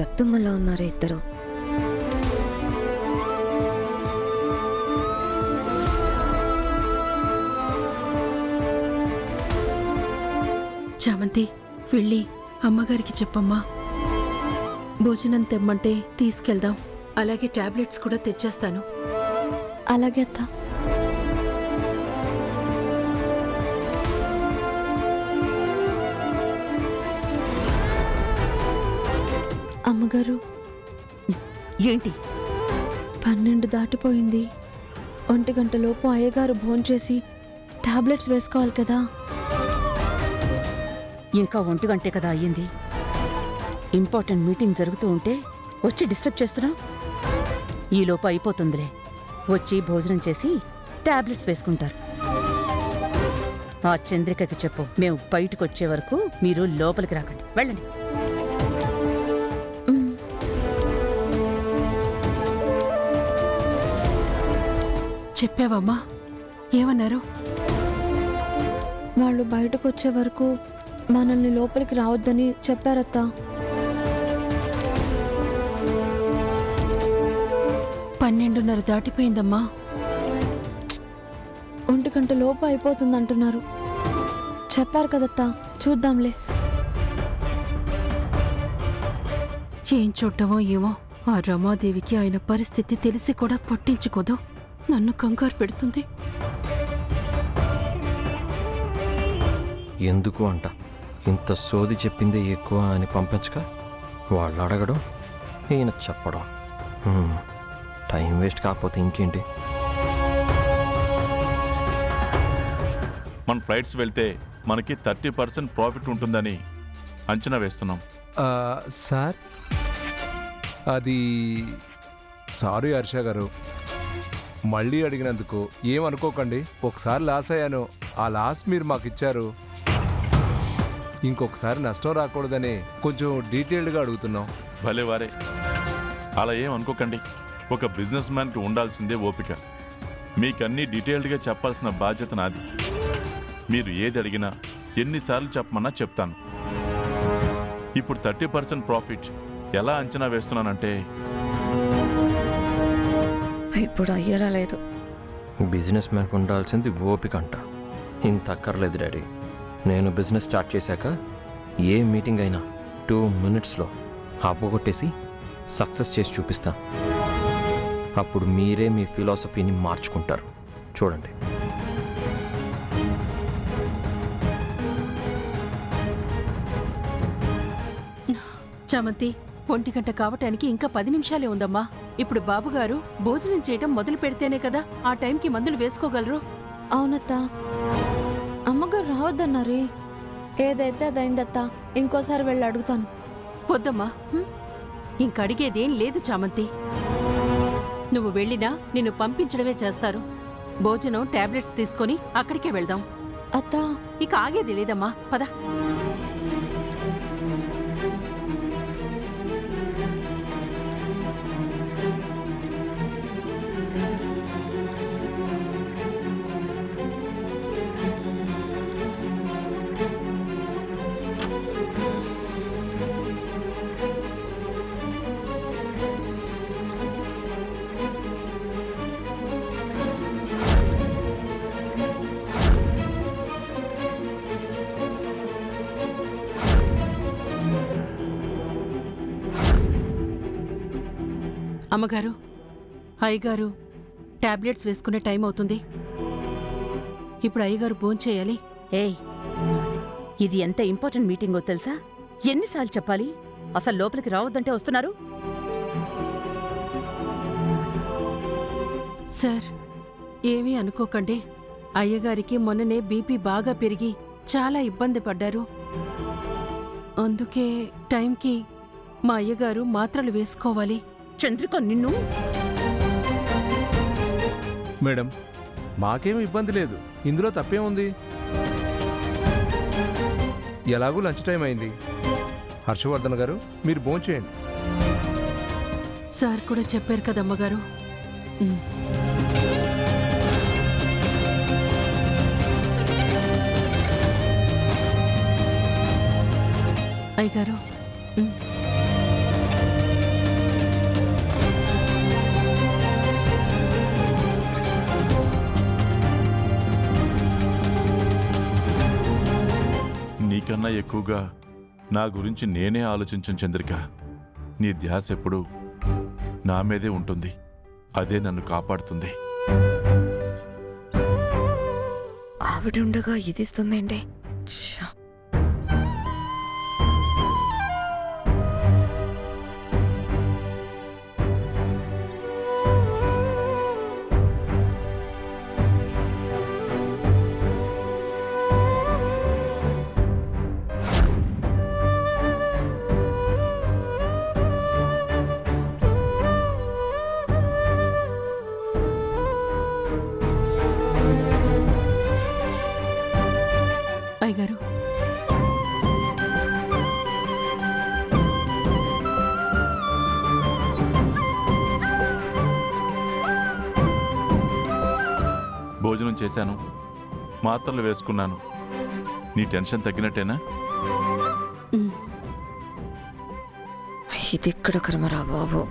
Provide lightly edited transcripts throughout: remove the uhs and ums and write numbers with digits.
దత్తుమ్మలా ఉన్నారే ఇద్దరు. చామంతి, వెళ్ళి అమ్మగారికి చెప్పమ్మా. భోజనం తెమ్మంటే తీసుకెళ్దాం. అలాగే టాబ్లెట్స్ కూడా తెచ్చేస్తాను. అలాగే అత్త. అమ్మగారు, ఏంటి? 12 దాటిపోయింది. 1 గంటలోపు అయ్యగారు భోంచేసి టాబ్లెట్స్ వేసుకోవాలి కదా. ఇంకా 1 గంటే కదా అయ్యింది. ఇంపార్టెంట్ మీటింగ్ జరుగుతూ ఉంటే వచ్చి డిస్టర్బ్ చేస్తున్నావు. ఈలోపు అయిపోతుందిలే. వచ్చి భోజనం చేసి టాబ్లెట్స్ వేసుకుంటారు. ఆ చంద్రికకి చెప్పు, మేము బయటకు వచ్చే వరకు మీరు లోపలికి రాకండి. వెళ్ళండి. చెప్పావమ్మా? ఏమన్నారు? వాళ్ళు బయటకు వచ్చే వరకు మనల్ని లోపలికి రావద్దని చెప్పారత్తా. 12:30 దాటిపోయిందమ్మా. 1 గంట లోపు అయిపోతుంది అంటున్నారు. చెప్పారు కదత్తా, చూద్దాంలే. ఏం చూడటమో ఏమో. ఆ రమాదేవికి ఆయన పరిస్థితి తెలిసి కూడా పట్టించుకోదు. నన్ను కంగారు పెడుతుంది. ఎందుకు అంట ఇంత సోది చెప్పిందే ఎక్కువ అని పంపించక వాళ్ళు అడగడం, ఈయన చెప్పడం. టైం వేస్ట్ కాకపోతే ఇంకేంటి? మన ఫ్లైట్స్ వెళ్తే మనకి 30% ప్రాఫిట్ ఉంటుందని అంచనా వేస్తున్నాం. సార్, అది సారీ హర్ష గారు, మళ్ళీ అడిగినందుకు ఏమనుకోకండి. ఒకసారి లాస్ అయ్యాను, ఆ లాస్ మీరు మాకు ఇచ్చారు. ఇంకొకసారి నష్టం రాకూడదని కొంచెం డీటెయిల్డ్గా అడుగుతున్నాం. భలే వారే, అలా ఏం అనుకోకండి. ఒక బిజినెస్ మ్యాన్కి ఉండాల్సిందే ఓపిక. మీకన్నీ డీటెయిల్డ్గా చెప్పాల్సిన బాధ్యత నాది. మీరు ఏది అడిగినా ఎన్నిసార్లు చెప్పమన్నా చెప్తాను. ఇప్పుడు 30% ప్రాఫిట్ ఎలా అంచనా వేస్తున్నానంటే, ఇప్పుడు అయ్యేలా లేదు. బిజినెస్ మ్యాన్కి ఉండాల్సింది ఓపిక అంట. ఇంత అక్కర్లేదు డాడీ. నేను బిజినెస్ స్టార్ట్ చేశాక ఏ మీటింగ్ అయినా 2 minutesలో అవ్వగొట్టేసి సక్సెస్ చేసి చూపిస్తాను. అప్పుడు మీరే మీ ఫిలాసఫీని మార్చుకుంటారు. చూడండి. చామంతి, 1 గంట కావటానికి ఇంకా 10 నిమిషాలే ఉందమ్మా. ఇప్పుడు బాబుగారు భోజనం చేయటం మొదలు పెడితేనే కదా ఆ టైంకి మందులు వేసుకోగలరు. అవునత్తా, అమ్మగారు రావద్దన్నారే. ఏదైతే అదైందత్తా, ఇంకోసారి వెళ్ళి అడుగుతాను. వద్దమ్మా, ఇంకడిగేదేం లేదు చామంతి. నువ్వు వెళ్ళినా నిన్ను పంపించడమే చేస్తారు. భోజనం టాబ్లెట్స్ తీసుకొని అక్కడికే వెళ్దాం. అత్తా, ఇక ఆగేది లేదమ్మా, పద. అమ్మగారు, అయ్యగారు టాబ్లెట్స్ వేసుకునే టైం అవుతుంది. ఇప్పుడు అయ్యగారు భోంచేయాలి. ఏయ్, ఇది ఎంత ఇంపార్టెంట్ మీటింగో తెలుసా? ఎన్నిసార్లు చెప్పాలి? అసలు లోపలికి రావద్దంటే వస్తున్నారు. సార్, ఏమీ అనుకోకండి. అయ్యగారికి మొన్ననే బీపీ బాగా పెరిగి చాలా ఇబ్బంది పడ్డారు. అందుకే టైంకి మా అయ్యగారు మాత్రలు వేసుకోవాలి. చంద్రిక, నిన్ను. మేడం, మాకేం ఇబ్బంది లేదు. ఇందులో తప్పేముంది? ఎలాగూ లంచ్ టైం అయింది. హర్షవర్ధన్ గారు, మీరు భోంచేయండి. సార్ కూడా చెప్పారు కదమ్మగారు. అయ్యగారు, కన్నా ఎక్కువగా నా గురించి నేనే ఆలోచించను చంద్రిక. నీ ధ్యాస ఎప్పుడూ నా మీదే ఉంటుంది. అదే నన్ను కాపాడుతుంది. ఆవిడుండగా ఇది ఇస్తుందేంటి? ఛ! అయ్యగారు, భోజనం చేశాను, మాత్రలు వేసుకున్నాను. నీ టెన్షన్ తగ్గినట్టేనా? ఇది ఇక్కడ కర్మరా బాబు.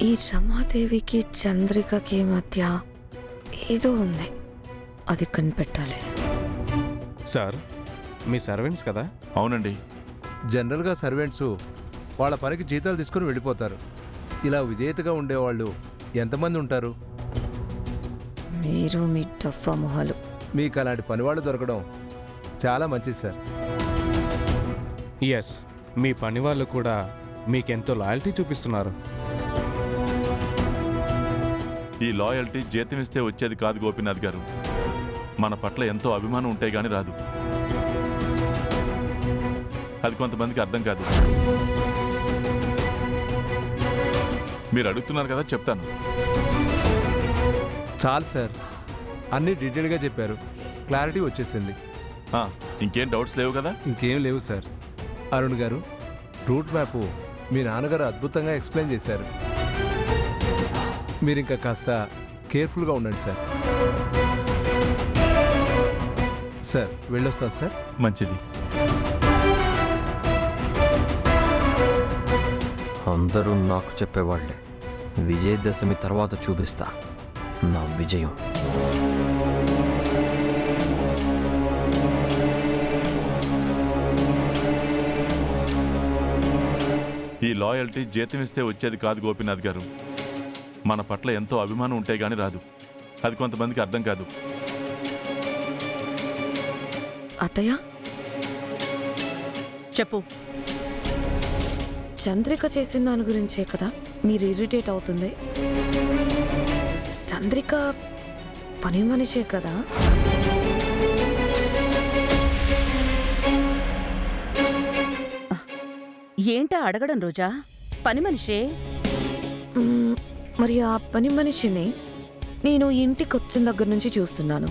ఈ రమాదేవికి చంద్రికకి మధ్య ఏదో ఉంది, అది కనిపెట్టాలి. సార్, మీ సర్వెంట్స్ కదా? అవునండి. జనరల్గా సర్వెంట్స్ వాళ్ళ పనికి జీతాలు తీసుకుని వెళ్ళిపోతారు. ఇలా విధేయతగా ఉండేవాళ్ళు ఎంతమంది ఉంటారు? మీరు మీ టఫా మొహాలు. మీకు అలాంటి పనివాళ్ళు దొరకడం చాలా మంచిది సార్. ఎస్, మీ పని వాళ్ళు కూడా మీకెంతో లాయల్టీ చూపిస్తున్నారు. ఈ లాయల్టీ జీతం ఇస్తే వచ్చేది కాదు గోపీనాథ్ గారు. మన పట్ల ఎంతో అభిమానం ఉంటే గానీ రాదు. అది కొంతమందికి అర్థం కాదు. మీరు అడుగుతున్నారు కదా, చెప్తాను. చాలు సార్, అన్నీ డీటెయిల్గా చెప్పారు. క్లారిటీ వచ్చేసింది. ఇంకేం డౌట్స్ లేవు కదా? ఇంకేం లేవు సార్. అరుణ్ గారు, రూట్ మ్యాప్ మీ నాన్నగారు అద్భుతంగా ఎక్స్ప్లెయిన్ చేశారు. మీరు ఇంకా కాస్త కేర్ఫుల్గా ఉండండి సార్. సార్, వెళ్ళొస్తాను సార్. మంచిది. అందరూ నాకు చెప్పేవాళ్లే. విజయదశమి తర్వాత చూపిస్తా నా విజయం. ఈ లాయల్టీ జీతం ఇస్తే వచ్చేది కాదు గోపీనాథ్ గారు. మన పట్ల ఎంతో అభిమానం ఉంటే గానీ రాదు. అది కొంతమందికి అర్థం కాదు. అత్తయ్య, చెప్పు. చంద్రిక చేసిన దాని గురించే కదా మీరు ఇరిటేట్ అవుతుంది? చంద్రిక పని మనిషే కదా? ఏంటా అడగడం రోజా? పని మనిషే. మరి ఆ పని మనిషిని నేను ఇంటికి వచ్చిన దగ్గర నుంచి చూస్తున్నాను.